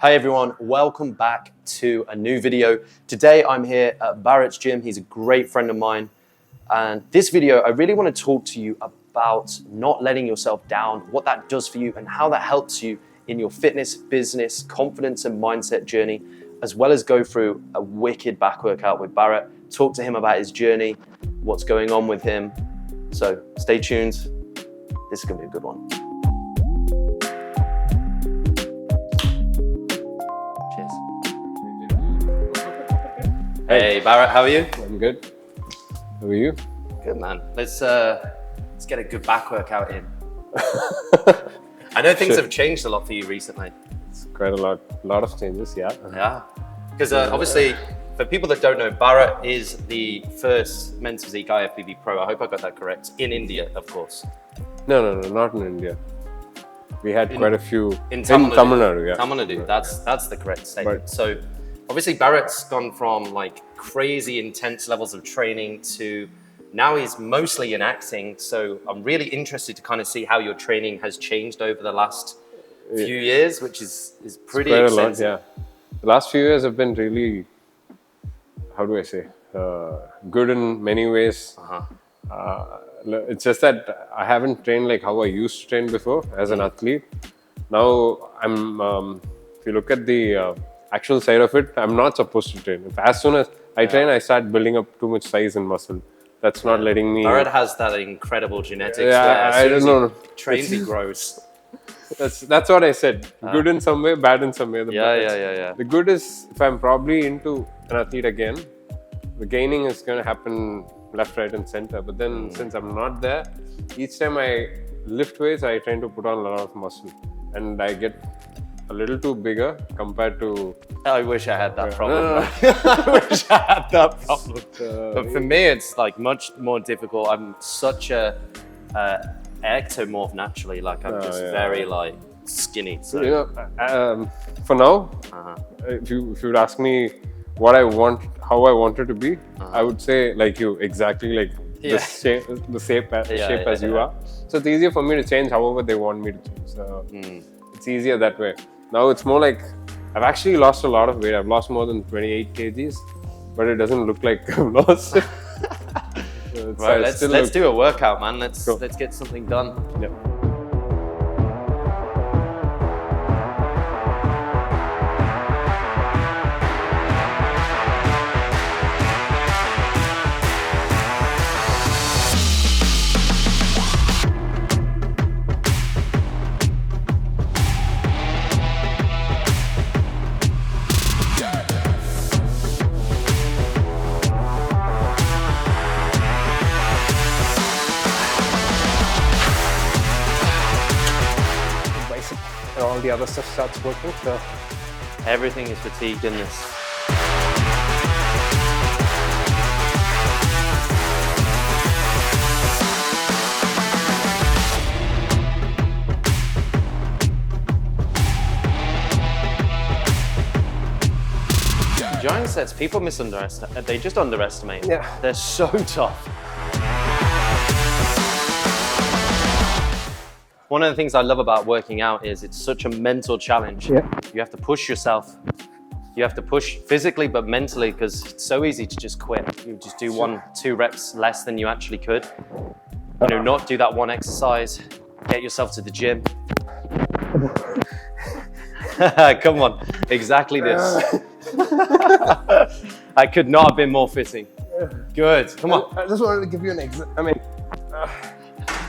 Hi everyone, welcome back to a new video. Today I'm here at Bharat's gym. He's a great friend of mine. And this video, I really want to talk to you about not letting yourself down, what that does for you and how that helps you in your fitness, business, confidence and mindset journey, as well as go through a wicked back workout with Bharat, talk to him about his journey, what's going on with him. So stay tuned. This is going to be a good one. Hey Bharat, how are you? I'm good. How are you? Good man. Let's get a good back workout in. I know things have changed a lot for you recently. It's quite a lot of changes, yeah. Yeah. Because obviously, for people that don't know, Bharat is the first men's physique IFBB pro. I hope I got that correct. In India, of course. No, not in India. We had quite a few in Tamil Nadu, yeah. Tamil Nadu, that's the correct statement. Right. So obviously Bharat's gone from like crazy intense levels of training to now he's mostly in acting. So I'm really interested to kind of see how your training has changed over the last few years, which is pretty extensive. A lot, yeah. The last few years have been really, how do I say, good in many ways. It's just that I haven't trained like how I used to train before as an athlete. Now I'm, if you look at the actual side of it, I'm not supposed to train. As soon as I train, I start building up too much size and muscle. That's not letting me. Bharat has that incredible genetics. Yeah, I don't know. Trains, he grows. That's what I said. Good in some way, bad in some way. The good is if I'm probably into an athlete again, the gaining is going to happen left, right, and center. But then since I'm not there, each time I lift weights, I try to put on a lot of muscle, and I get a little too bigger compared to. I wish I had that problem. I wish I had that problem. But for me, it's like much more difficult. I'm such a ectomorph naturally. Like I'm just very like skinny. So. For now, if you would ask me what I want, how I want it to be, I would say like you, exactly like the shape as you are. So it's easier for me to change however they want me to change. So it's easier that way. Now it's more like I've actually lost a lot of weight. I've lost more than 28 kgs, but it doesn't look like I've lost it. Right, let's do a workout, man. Let's get something done. Yep. And all the other stuff starts working. So everything is fatigued in this. Giant sets, people misunderestimate. They just underestimate. Yeah. They're so tough. One of the things I love about working out is it's such a mental challenge. Yeah. You have to push yourself. You have to push physically, but mentally, because it's so easy to just quit. You just do 1-2 reps less than you actually could. You know, not do that one exercise. Get yourself to the gym. Come on, exactly this. I could not have been more fitting. Good, come on. I just wanted to give you an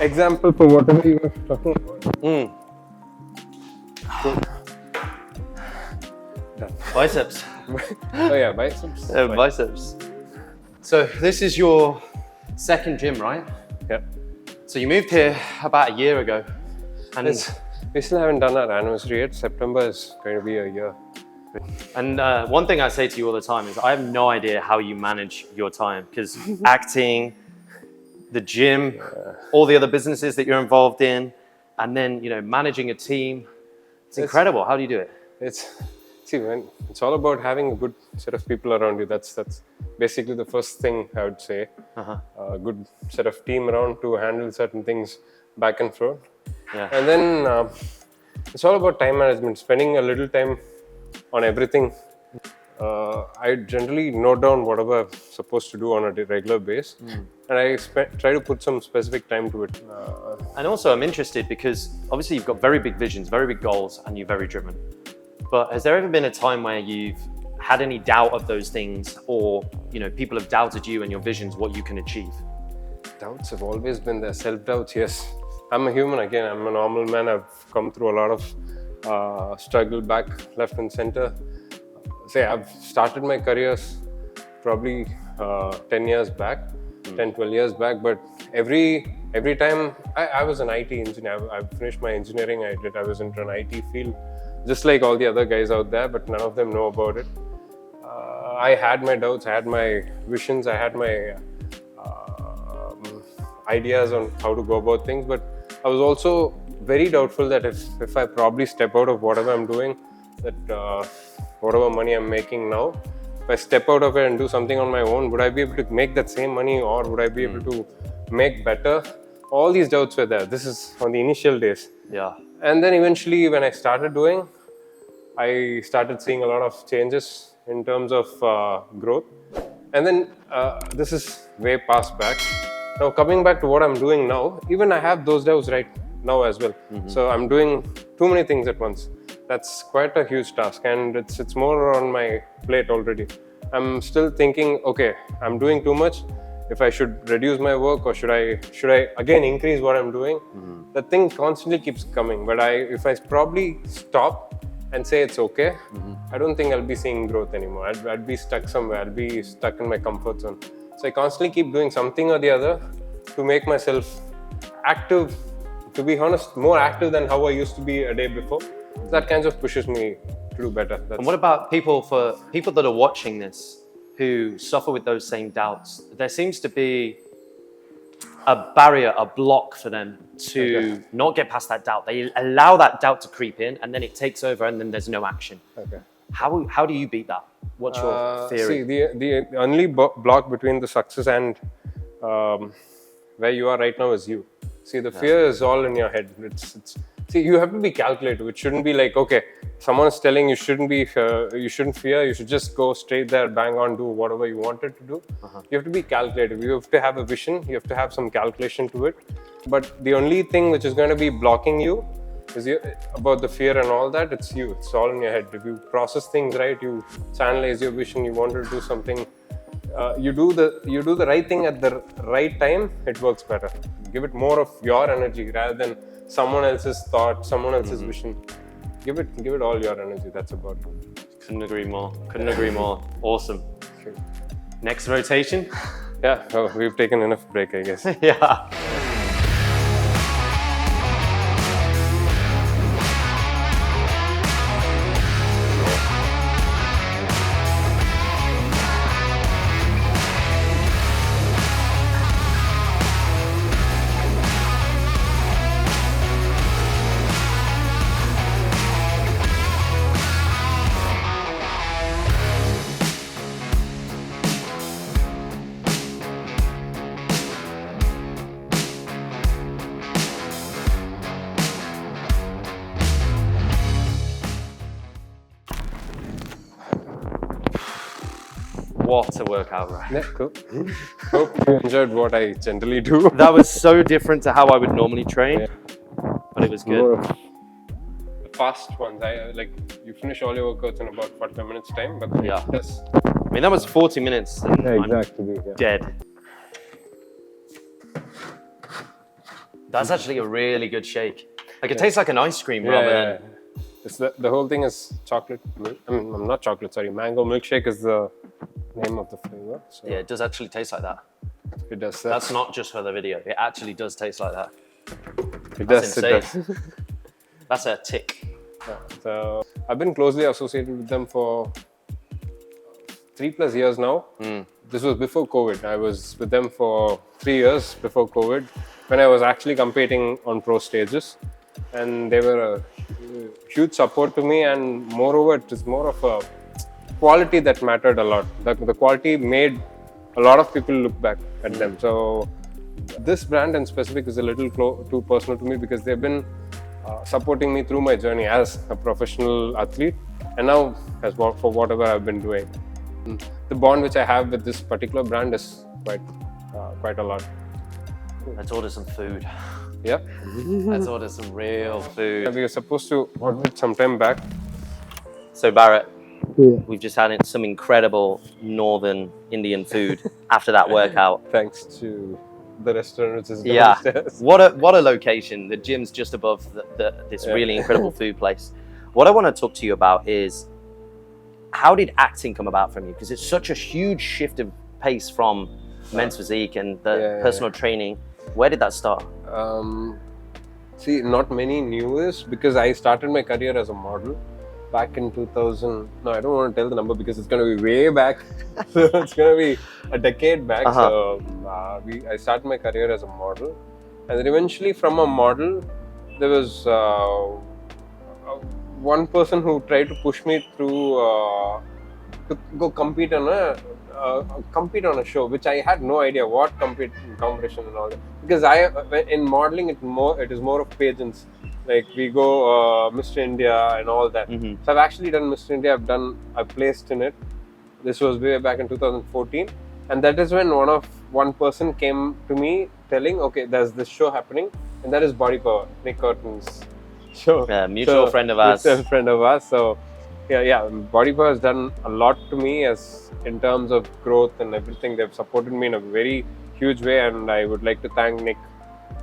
example for whatever you were talking about. Biceps. Oh yeah, biceps. Biceps. So this is your second gym, right? Yep. So you moved here about a year ago. And we still haven't done our anniversary yet. September is going to be a year. And one thing I say to you all the time is I have no idea how you manage your time, because acting, the gym, all the other businesses that you're involved in, and then, you know, managing a team. It's incredible. How do you do it? See, man, it's all about having a good set of people around you. That's basically the first thing I would say. A good set of team around to handle certain things back and forth. Yeah. And then it's all about time management, spending a little time on everything. I generally note down whatever I'm supposed to do on a regular basis, and I try to put some specific time to it. And also, I'm interested because obviously you've got very big visions, very big goals, and you're very driven. But has there ever been a time where you've had any doubt of those things, or people have doubted you and your visions, what you can achieve? Doubts have always been there. Self-doubts, yes. I'm a human again. I'm a normal man. I've come through a lot of struggle back, left and center. I've started my careers probably 10 years back, 10, 12 years back. But every time I was an IT engineer. I finished my engineering. I was into an IT field, just like all the other guys out there, but none of them know about it. I had my doubts, I had my visions, I had my ideas on how to go about things, but I was also very doubtful that if I probably step out of whatever I'm doing, that whatever money I'm making now, if I step out of it and do something on my own, would I be able to make that same money, or would I be able to make better? All these doubts were there. This is on the initial days. Yeah. And then eventually when I started doing, I started seeing a lot of changes in terms of growth. And then this is way past back. Now coming back to what I'm doing now, even I have those doubts right now as well. So I'm doing too many things at once. That's quite a huge task, and it's more on my plate already. I'm still thinking, okay, I'm doing too much. If I should reduce my work, or should I again increase what I'm doing? The thing constantly keeps coming. But if I probably stop and say it's okay, I don't think I'll be seeing growth anymore. I'd be stuck somewhere. I'll be stuck in my comfort zone. So I constantly keep doing something or the other to make myself active. To be honest, more active than how I used to be a day before. That kind of pushes me to do better. And what about people that are watching this who suffer with those same doubts? There seems to be a barrier, a block for them to not get past that doubt. They allow that doubt to creep in, and then it takes over, and then there's no action. Okay. How do you beat that? What's your theory? See, the only block between the success and where you are right now is you. See, the fear is all in your head. See, you have to be calculated. It shouldn't be like, okay, someone's telling you shouldn't fear. You should just go straight there, bang on, do whatever you wanted to do. You have to be calculated. You have to have a vision. You have to have some calculation to it. But the only thing which is going to be blocking you is about the fear and all that. It's you. It's all in your head. If you process things right, you channelize your vision. You want to do something. You do the right thing at the right time. It works better. Give it more of your energy rather than someone else's thought, someone else's vision. Give it all your energy. That's about it. Couldn't agree more. Awesome. Sure. Next rotation. Yeah, we've taken enough break, I guess. Yeah. What a workout, right? Yeah, cool. Hope you enjoyed what I generally do. That was so different to how I would normally train, but it was good. The fast ones, you finish all your workouts in about 45 minutes time, but I mean, that was 40 minutes and I'm dead. That's actually a really good shake. Like it tastes like an ice cream rather than... It's the whole thing is chocolate milk. I mean, not chocolate, sorry. Mango milkshake is the name of the flavor. So. Yeah, it does actually taste like that. It does. That's not just for the video. It actually does taste like that. That's insane. It does. That's a tick. Yeah, so I've been closely associated with them for 3+ years now. This was before COVID. I was with them for 3 years before COVID when I was actually competing on pro stages. And they were a huge support to me, and moreover, it is more of a quality that mattered a lot. The quality made a lot of people look back at them. So this brand in specific is a little too personal to me because they've been supporting me through my journey as a professional athlete. And now, for whatever I've been doing, the bond which I have with this particular brand is quite a lot. Let's order some food. Yep. Let's order some real food. We were supposed to order it some time back. So Bharat, we've just had some incredible northern Indian food after that workout. Thanks to the restaurant which is Yeah, downstairs. what a location. The gym's just above this really incredible food place. What I want to talk to you about is, how did acting come about from you? Because it's such a huge shift of pace from men's physique and the personal training. Where did that start? See, not many knew this because I started my career as a model back in 2000. No, I don't want to tell the number because it's going to be way back. So it's going to be a decade back. So I started my career as a model, and then eventually from a model, there was one person who tried to push me through to go compete on a show, which I had no idea what competition and all that. Because in modeling it is more of pageants. Like we go Mr. India and all that. So I've actually done Mr. India. I've placed in it. This was way back in 2014, and that is when one person came to me telling, okay, there's this show happening, and that is Body Power, Nick Curtin's show. Yeah, mutual friend of ours. Mutual friend of ours. So yeah, Body Power has done a lot to me as in terms of growth and everything. They've supported me in a very huge way, and I would like to thank Nick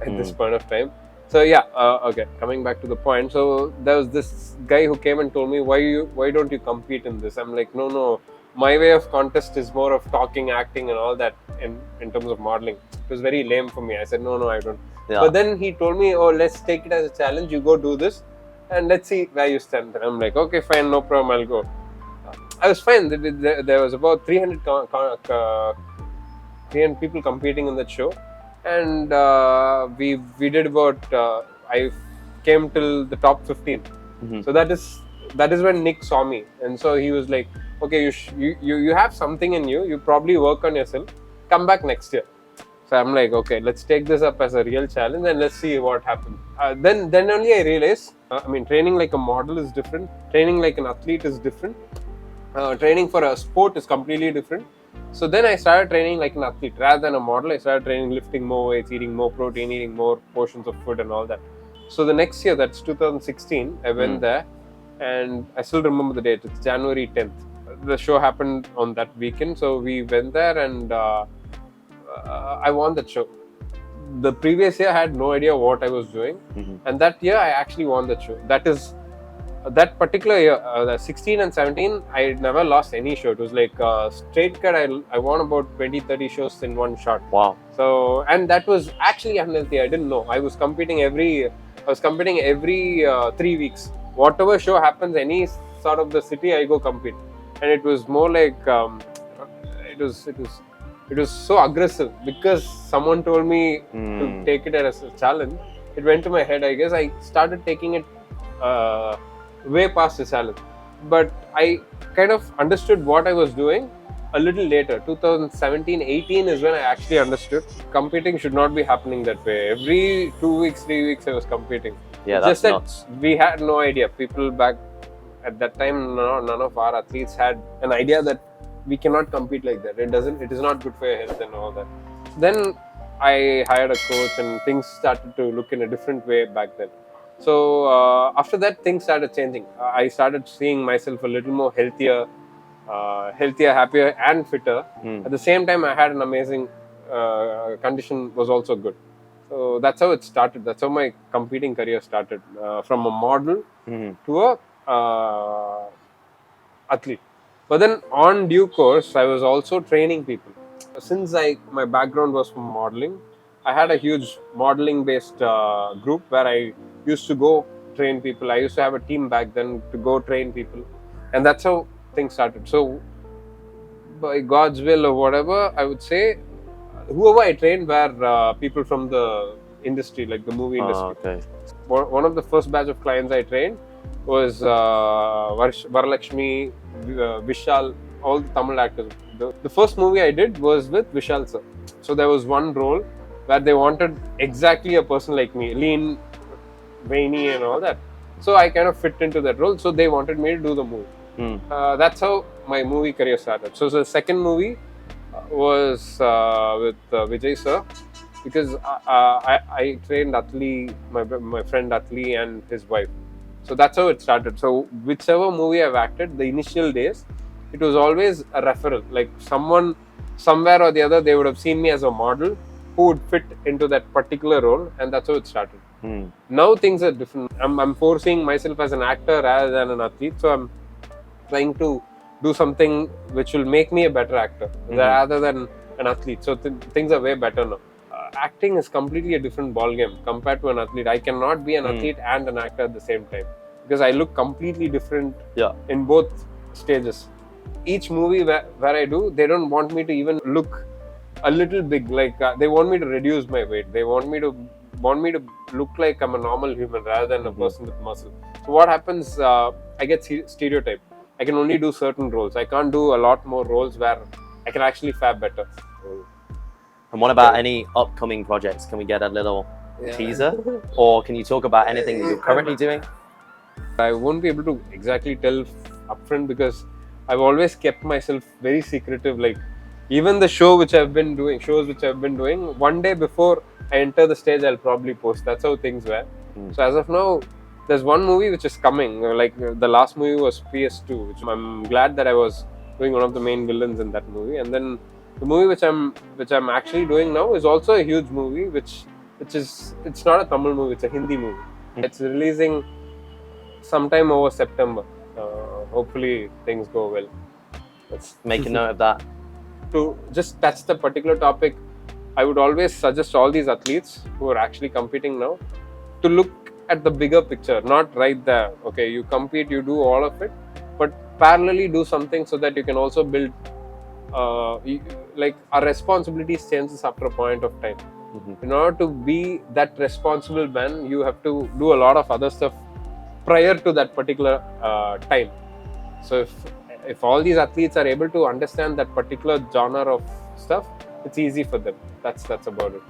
at this point of time. So yeah, okay, coming back to the point. So there was this guy who came and told me, why don't you compete in this? I'm like, no, my way of contest is more of talking, acting and all that in terms of modeling. It was very lame for me. I said, no, I don't. Yeah. But then he told me, oh, let's take it as a challenge. You go do this and let's see where you stand. And I'm like, okay, fine, no problem, I'll go. I was fine. There was about 300 people competing in that show. And we did about, I came till the top 15. So that is when Nick saw me. And so he was like, okay, you have something in you. You probably work on yourself. Come back next year. So I'm like, okay, let's take this up as a real challenge and let's see what happens. Then only I realized, training like a model is different. Training like an athlete is different. Training for a sport is completely different. So then I started training like an athlete rather than a model. I started training, lifting more weights, eating more protein, eating more portions of food and all that. So the next year, that's 2016, I went there, and I still remember the date. It's January 10th. The show happened on that weekend, so we went there and I won that show. The previous year I had no idea what I was doing, and that year I actually won that show. That particular year, 16 and 17, I never lost any show. It was like straight cut. I won about 20-30 shows in one shot. Wow. So, and that was actually unhealthy. I didn't know. I was competing every 3 weeks. Whatever show happens, any sort of the city, I go compete. And it was more like it was so aggressive because someone told me to take it as a challenge. It went to my head. I guess I started taking it way past the challenge. But I kind of understood what I was doing a little later. 2017-18 is when I actually understood competing should not be happening that way. Every 2 weeks, 3 weeks, I was competing. Yeah, that's nuts. We had no idea. People back at that time, none of our athletes had an idea that we cannot compete like that. It is not good for your health and all that. Then I hired a coach and things started to look in a different way back then. So after that, things started changing. I started seeing myself a little more healthier, happier and fitter. At the same time, I had an amazing condition was also good. So that's how it started. That's how my competing career started. From a model to a athlete. But then on due course, I was also training people. Since my background was from modeling, I had a huge modeling based group where I used to go train people. I used to have a team back then to go train people. And that's how things started. So by God's will or whatever, I would say whoever I trained were people from the industry, like the movie industry. Okay. One of the first batch of clients I trained was Varalakshmi, Vishal, all the Tamil actors. The first movie I did was with Vishal sir. So there was one role where they wanted exactly a person like me, lean, veiny and all that. So I kind of fit into that role. So they wanted me to do the movie. That's how my movie career started. So the second movie was with Vijay sir, because I trained Atli, my friend Atli and his wife. So that's how it started. So whichever movie I've acted, the initial days, it was always a referral. Like someone, somewhere or the other, they would have seen me as a model who would fit into that particular role, and that's how it started. Now things are different. I'm forcing myself as an actor rather than an athlete. So I'm trying to do something which will make me a better actor rather than an athlete. So things are way better now. Acting is completely a different ballgame compared to an athlete. I cannot be an athlete and an actor at the same time because I look completely different in both stages. Each movie where I do, they don't want me to even look a little big. Like they want me to reduce my weight. They want me to look like I'm a normal human rather than a person with muscle. So what happens? I get stereotyped. I can only do certain roles. I can't do a lot more roles where I can actually fare better. And what about any upcoming projects? Can we get a little teaser? Or can you talk about anything that you're currently doing? I won't be able to exactly tell upfront because I've always kept myself very secretive. Like even the shows which I've been doing, one day before I enter the stage, I'll probably post. That's how things were. So as of now, there's one movie which is coming. Like the last movie was PS2, which I'm glad that I was doing one of the main villains in that movie. And then the movie which I'm actually doing now is also a huge movie, which is, it's not a Tamil movie, it's a Hindi movie. It's releasing sometime over September. Hopefully things go well. Let's make a note of that. To just touch the particular topic, I would always suggest all these athletes who are actually competing now to look at the bigger picture, not right there. Okay, you compete, you do all of it, but parallelly do something so that you can also build. Like our responsibilities changes after a point of time. In order to be that responsible man, you have to do a lot of other stuff prior to that particular time. So if all these athletes are able to understand that particular genre of stuff, it's easy for them. That's about it.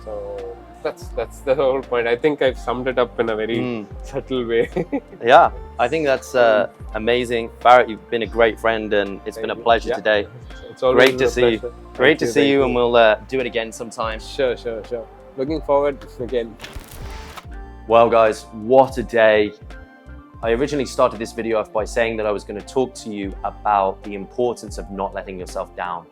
So that's the whole point. I think I've summed it up in a very subtle way. Yeah, I think that's amazing. Bharat, you've been a great friend and it's been a pleasure today. It's always great to see you. Great to see you, and we'll do it again sometime. Sure. Looking forward again. Well guys, what a day. I originally started this video off by saying that I was going to talk to you about the importance of not letting yourself down.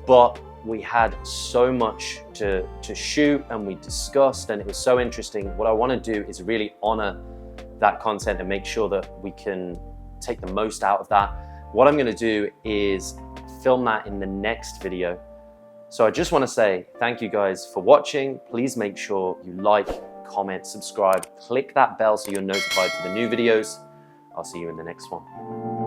But we had so much to shoot and we discussed and it was so interesting. What I want to do is really honor that content and make sure that we can take the most out of that. What I'm going to do is film that in the next video. So I just want to say thank you guys for watching. Please make sure you like, comment, subscribe, click that bell so you're notified for the new videos. I'll see you in the next one.